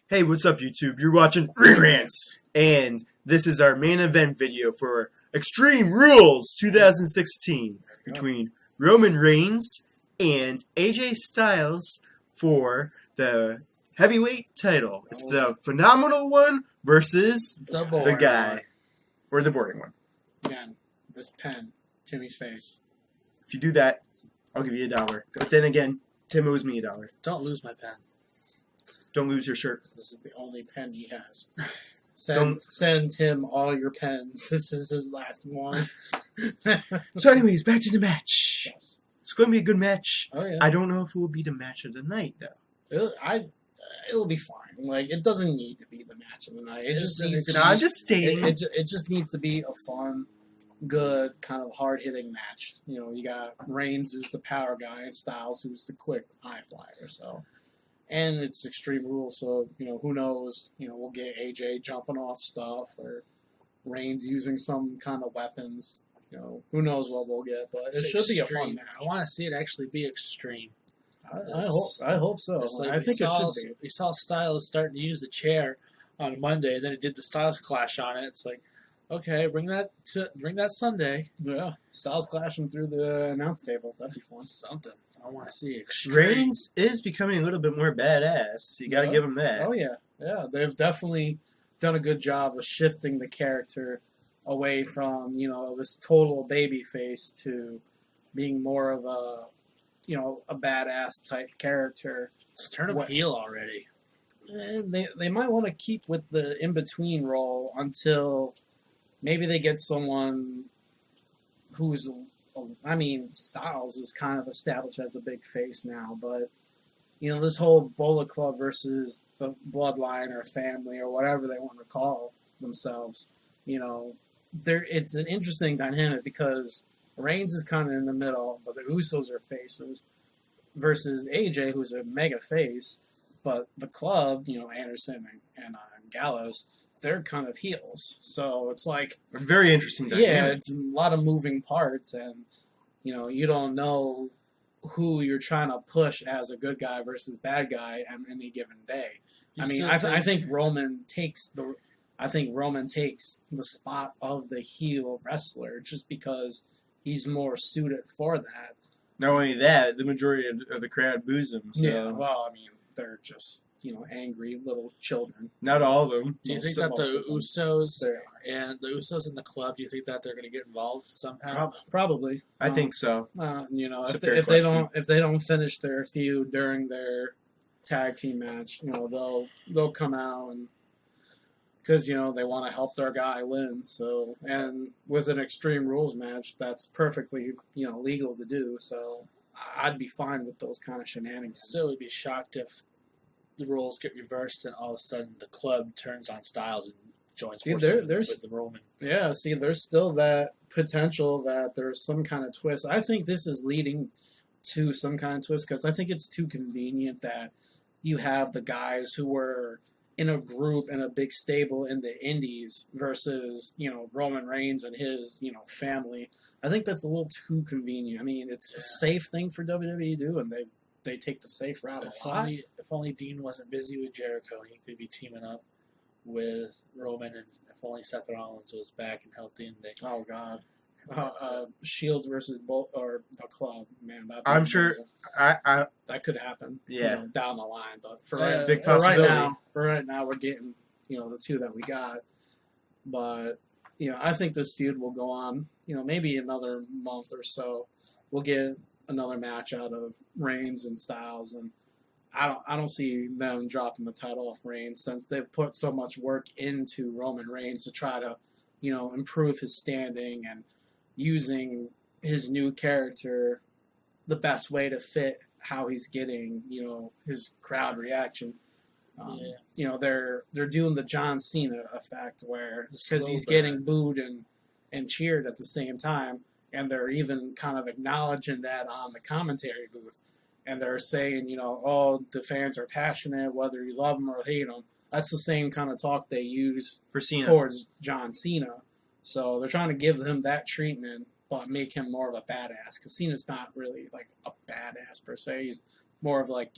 Hey, what's up, YouTube? You're watching Reruns, and this is our main event video for Extreme Rules 2016 between Roman Reigns and AJ Styles for the heavyweight title. It's the phenomenal one versus the guy, or the boring one. Again, this pen, Timmy's face. If you do that, I'll give you $1. But then again, Tim owes me $1. Don't lose my pen. Don't lose your shirt. This is the only pen he has. Send him all your pens. This is his last one. So anyways, back to the match. Yes. It's going to be a good match. Oh, yeah. I don't know if it will be the match of the night, though. It'll be fine. Like, it doesn't need to be the match of the night. It just needs to I'm just stating. It just needs to be a fun, good, kind of hard-hitting match. You know, you got Reigns, who's the power guy, and Styles, who's the quick high flyer. So, and it's Extreme Rules, so, you know, who knows? You know, we'll get AJ jumping off stuff, or Reigns using some kind of weapons. You know, who knows what we'll get, but it should be a fun match. I want to see it actually be extreme. I hope so. Like I think it should be. We saw Styles starting to use the chair on Monday, and then it did the Styles Clash on it. It's like, okay, bring that Sunday. Yeah, Styles clashing through the announce table. That'd be fun. Something. I want to see extreme. Reigns is becoming a little bit more badass. You got to give him that. Oh yeah, yeah. They've definitely done a good job of shifting the character away from this total baby face to being more of a a badass type character. Let's turn him heel already. They might want to keep with the in between role until maybe they get someone who's. I mean, Styles is kind of established as a big face now, but this whole Bullet Club versus the Bloodline or family or whatever they want to call themselves, it's an interesting dynamic because Reigns is kind of in the middle, but the Usos are faces versus AJ, who's a mega face, but the club, Anderson and Gallows, they're kind of heels. So it's like a very interesting dynamic. Yeah, it's a lot of moving parts, and you don't know who you're trying to push as a good guy versus bad guy on any given day. I think Roman takes the spot of the heel wrestler just because he's more suited for that. Not only that, the majority of the crowd boos him. So. Yeah, well, they're just angry little children. Not all of them. Do you think that the Usos and The Club? Do you think that they're going to get involved somehow? Probably. I think so. If they don't finish their feud during their tag team match, they'll come out and because they want to help their guy win. So, and with an Extreme Rules match, that's perfectly legal to do. So, I'd be fine with those kind of shenanigans. Still, would be shocked if the rules get reversed and all of a sudden the club turns on Styles and joins forces with the Roman. Yeah, see, there's still that potential that there's some kind of twist. I think this is leading to some kind of twist because I think it's too convenient that you have the guys who were in a group in a big stable in the Indies versus, Roman Reigns and his, family. I think that's a little too convenient. I mean, it's a safe thing for WWE to do, and they take the safe route a lot. If only Dean wasn't busy with Jericho, he could be teaming up with Roman, and if only Seth Rollins was back and healthy, and they. Oh God, Shield versus or the Club, man. I'm sure that could happen. Yeah, down the line, but for right now, we're getting the two that we got. But I think this feud will go on. Maybe another month or so. We'll get another match out of Reigns and Styles, and I don't see them dropping the title off Reigns since they've put so much work into Roman Reigns to try to improve his standing and using his new character the best way to fit how he's getting his crowd reaction. They're doing the John Cena effect where because he's getting booed and cheered at the same time. And they're even kind of acknowledging that on the commentary booth. And they're saying, the fans are passionate, whether you love them or hate them. That's the same kind of talk they use for Cena. Towards John Cena. So they're trying to give him that treatment, but make him more of a badass. Because Cena's not really like a badass per se. He's more of like,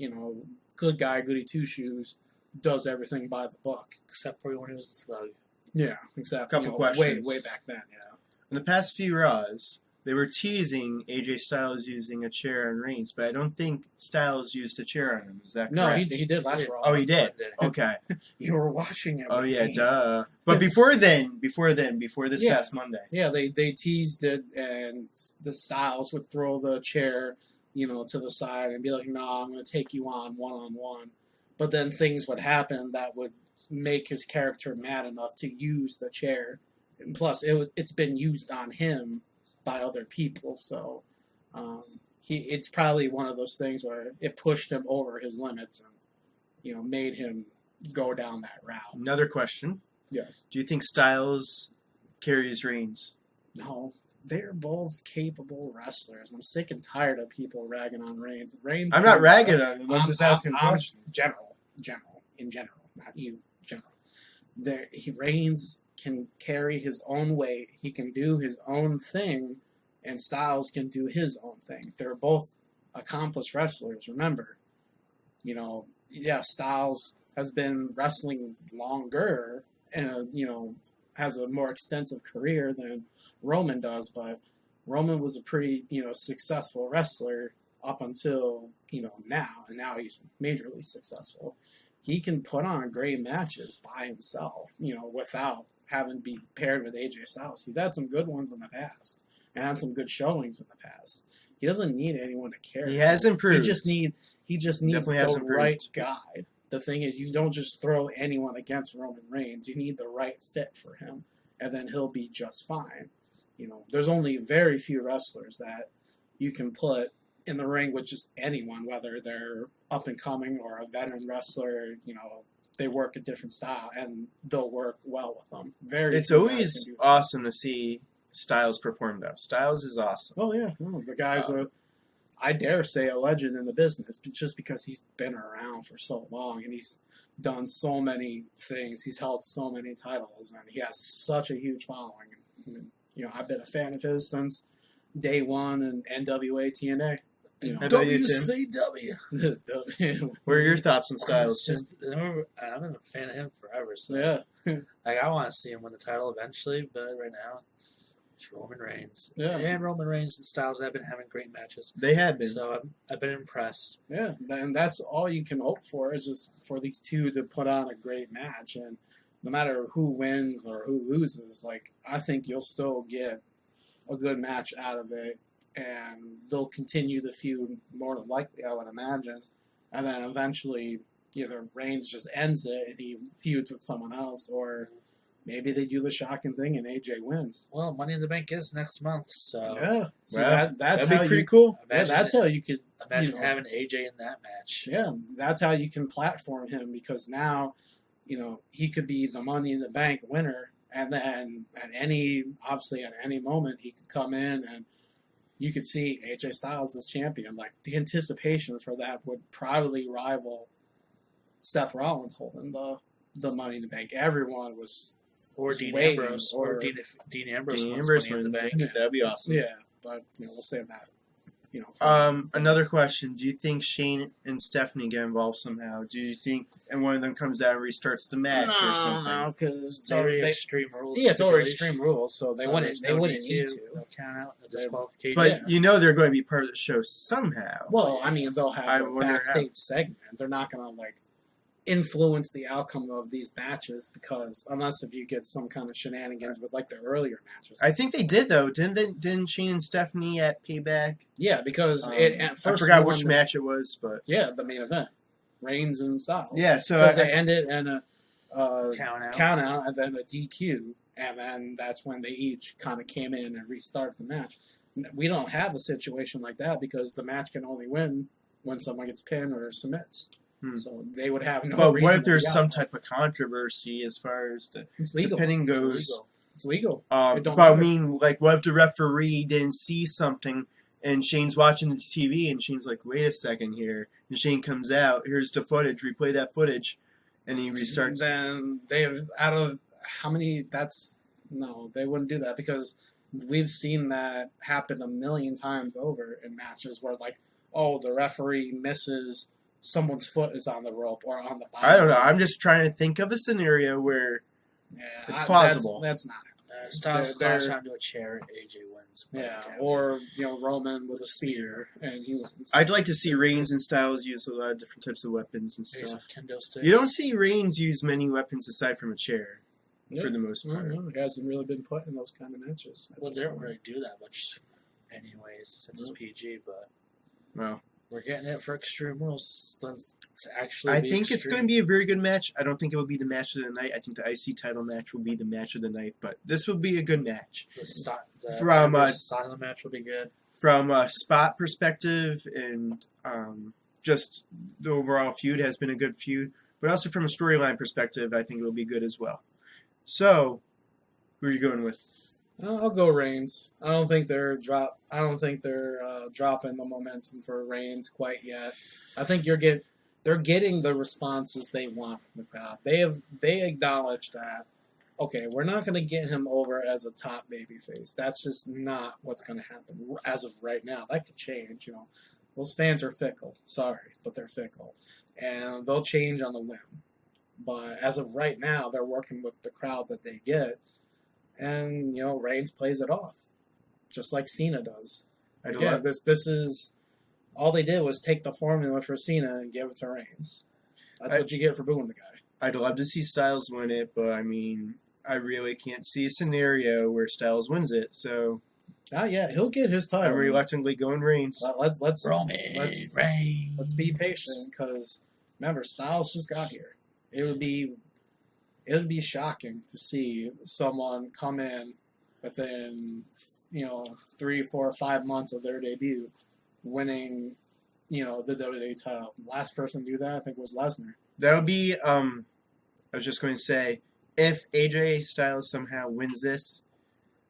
good guy, goody two-shoes. does everything by the book. Except for when he was the Thug. Yeah, exactly. Couple questions. Way back then, yeah. In the past few Raws, they were teasing AJ Styles using a chair on Reigns, but I don't think Styles used a chair on him. Is that No, correct? he did last Raw. Oh, he did? Monday. Okay. You were watching it. Oh, with yeah, me. duh. But before this Yeah. past Monday. Yeah, they teased it, and the Styles would throw the chair, to the side and be like, "No, I'm going to take you on one-on-one." But then things would happen that would make his character mad enough to use the chair. And plus, it's been used on him by other people, so it's probably one of those things where it pushed him over his limits and made him go down that route. Another question. Yes. Do you think Styles carries Reigns? No, they're both capable wrestlers. I'm sick and tired of people ragging on Reigns. I'm not ragging on him. I'm just asking a I'm question. in general, not you, general. Reigns can carry his own weight. He can do his own thing, and Styles can do his own thing. They're both accomplished wrestlers. Remember, Styles has been wrestling longer and has a more extensive career than Roman does, but Roman was a pretty successful wrestler up until now, and now he's majorly successful. He can put on great matches by himself, without having to be paired with AJ Styles. He's had some good ones in the past and had some good showings in the past. He doesn't need anyone to carry. He has improved. He just needs Definitely has the improved. right guy. The thing is, you don't just throw anyone against Roman Reigns. You need the right fit for him, and then he'll be just fine. There's only very few wrestlers that you can put in the ring with just anyone, whether they're up and coming or a veteran wrestler. They work a different style, and they'll work well with them. It's always awesome to see Styles perform, though. Styles is awesome. Oh, yeah. No, the guy's I dare say, a legend in the business, just because he's been around for so long, and he's done so many things. He's held so many titles, and he has such a huge following. And, I've been a fan of his since day one in NWA TNA. How about you, Tim? WCW. What are your thoughts on Styles, Tim? I've been a fan of him forever. So Yeah. I want to see him win the title eventually, but right now, it's Roman Reigns. Yeah. And Roman Reigns and Styles have been having great matches. They have been. So I've been impressed. Yeah, and that's all you can hope for, is just for these two to put on a great match. And no matter who wins or who loses, I think you'll still get a good match out of it, and they'll continue the feud more than likely, I would imagine. And then eventually either Reigns just ends it and he feuds with someone else, or maybe they do the shocking thing and AJ wins. Well, Money in the Bank is next month, so Yeah, so Well, that's that'd how be pretty you. cool. Yeah, that's how you could imagine having AJ in that match. Yeah, that's how you can platform him, because now, he could be the Money in the Bank winner, and then at any moment he could come in and you could see AJ Styles as champion. The anticipation for that would probably rival Seth Rollins holding the Money in the Bank. Everyone was Or Dean waiting, Ambrose. Or Dean Ambrose Dean wins Ambrose Money in the wins. Bank. That'd be awesome. yeah, but we'll save that. Another question. Do you think Shane and Stephanie get involved somehow? Do you think and one of them comes out and restarts the match or something? No, because It's already Extreme Rules. Yeah, it's already stipulation. Extreme Rules, so they So wouldn't there's no need DQ, to. no count out, no disqualification. But they're going to be part of the show somehow. Well, I mean, they'll I have a wonder backstage segment. They're not going to influence the outcome of these matches, because unless if you get some kind of shenanigans with the earlier matches. I think they did, though. Didn't Shane and Stephanie at Payback? Yeah, because at first I forgot which match it was, but yeah, the main event, Reigns and Styles. yeah. So because they ended in a count out. and then a DQ, and then that's when they each kind of came in and restarted the match. We don't have a situation like that, because the match can only win when someone gets pinned or submits. So they would have no. But reason what if to there's be some out. type of controversy as far as It's the legal. pinning It's goes? illegal. It's legal. But It don't I matter. mean, what if the referee didn't see something, and Shane's watching the TV, and Shane's like, "Wait a second here," and Shane comes out. Here's the footage. Replay that footage, and he restarts. Then they've out of how many? They wouldn't do that, because we've seen that happen a million times over in matches where the referee misses someone's foot is on the rope or on the bottom. I don't know. I'm just trying to think of a scenario where it's plausible. That's not it. Styles clash onto a chair, AJ wins. Yeah, or Roman with a spear and he wins. I'd like to see Reigns and Styles use a lot of different types of weapons and Maybe some stuff. kendo sticks. You don't see Reigns use many weapons aside from a chair, for the most part. No, he hasn't really been put in those kind of matches. Well, they don't really do that much, anyways, since it's PG. But Well, we're getting it for Extreme Rules. Let's actually. I think it's going to be a very good match. I don't think it will be the match of the night. I think the IC title match will be the match of the night, but this will be a good match. The style of the match will be good. From a spot perspective and just the overall feud has been a good feud, but also from a storyline perspective, I think it will be good as well. So, who are you going with? I'll go Reigns. I don't think they're dropping the momentum for Reigns quite yet. I think they're getting the responses they want from the crowd. They acknowledge that, okay, we're not going to get him over as a top babyface. That's just not what's going to happen as of right now. That could change. Those fans are fickle. Sorry, but they're fickle, and they'll change on the whim. But as of right now, they're working with the crowd that they get. And, Reigns plays it off, just like Cena does. Again, this is, all they did was take the formula for Cena and give it to Reigns. That's what you get for booing the guy. I'd love to see Styles win it, but, I really can't see a scenario where Styles wins it, so... Yeah, he'll get his title. I'm reluctantly going Reigns. Let's be patient, because, remember, Styles just got here. It would be shocking to see someone come in within 3, 4, 5 months of their debut, winning the WWE title. The last person to do that, I think, was Lesnar. That would be. I was just going to say, if AJ Styles somehow wins this,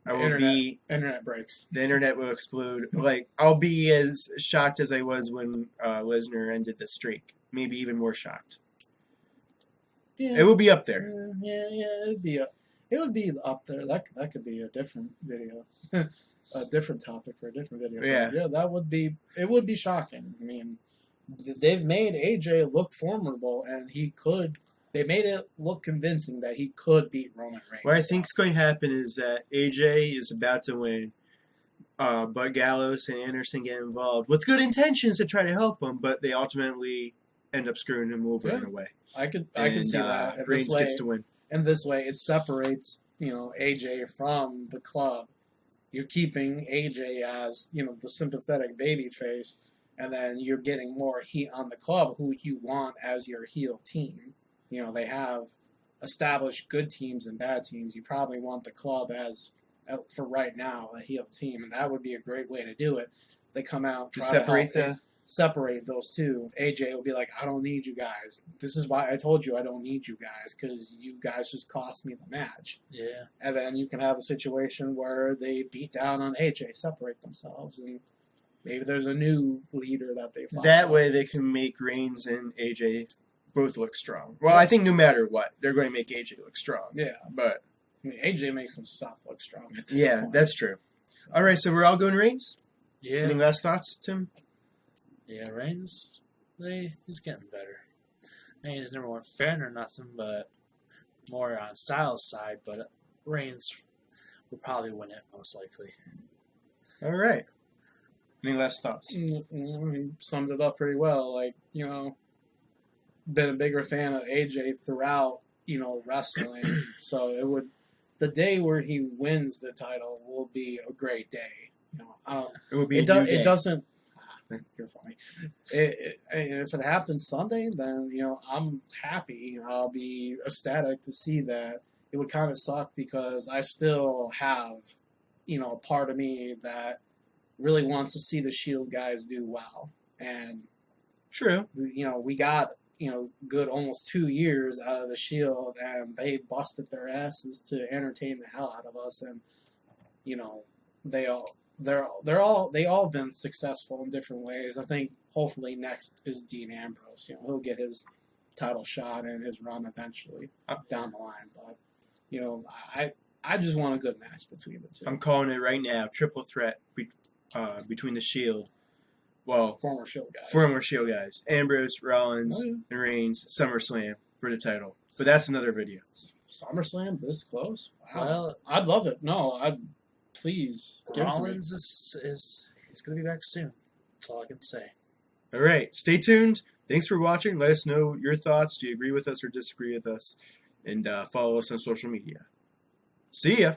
internet breaks. The internet will explode. I'll be as shocked as I was when Lesnar ended the streak. Maybe even more shocked. Yeah. It will be up there. It would be up there. That could be a different video, a different topic for a different video. Yeah, that would be. It would be shocking. They've made AJ look formidable, and They made it look convincing that he could beat Roman Reigns. What I think is going to happen is that AJ is about to win. But Gallows and Anderson get involved with good intentions to try to help him, but they ultimately end up screwing him over in a way. I could see that. And Reigns gets to win. And this way, it separates AJ from the club. You're keeping AJ as the sympathetic babyface, and then you're getting more heat on the club, who you want as your heel team. They have established good teams and bad teams. You probably want the club as, for right now, a heel team, and that would be a great way to do it. They come out to separate those two. AJ will be like, I don't need you guys. This is why I told you I don't need you guys, because you guys just cost me the match. Yeah. And then you can have a situation where they beat down on AJ, separate themselves, and maybe there's a new leader that they follow. That way they can make Reigns and AJ both look strong. Well, I think no matter what, they're going to make AJ look strong. Yeah. But AJ makes himself look strong at this point. That's true. All right, so we're all going Reigns? Yeah. Any last thoughts, Tim? Yeah, Reigns, he's getting better. He's number one fan or nothing, but more on Styles' side. But Reigns will probably win it, most likely. All right. Any last thoughts? Summed it up pretty well. Been a bigger fan of AJ throughout, wrestling. So the day where he wins the title will be a great day. It will be. It doesn't. You're funny. If it happens Sunday, then I'm happy. I'll be ecstatic to see that. It would kind of suck because I still have, a part of me that really wants to see the Shield guys do well. And true. We got good almost 2 years out of the Shield, and they busted their asses to entertain the hell out of us. And they all been successful in different ways. I think hopefully next is Dean Ambrose. He'll get his title shot and his run eventually down the line. But I just want a good match between the two. I'm calling it right now. Triple threat between the Shield, well, Former Shield guys. former Shield guys. Ambrose, Rollins, Oh, yeah. and Reigns, SummerSlam for the title. But that's another video. SummerSlam this close? Wow. Well, I'd love it. No, I'd please give it to me. Rollins is going to be back soon. That's all I can say. All right, stay tuned. Thanks for watching. Let us know your thoughts. Do you agree with us or disagree with us? And follow us on social media. See ya.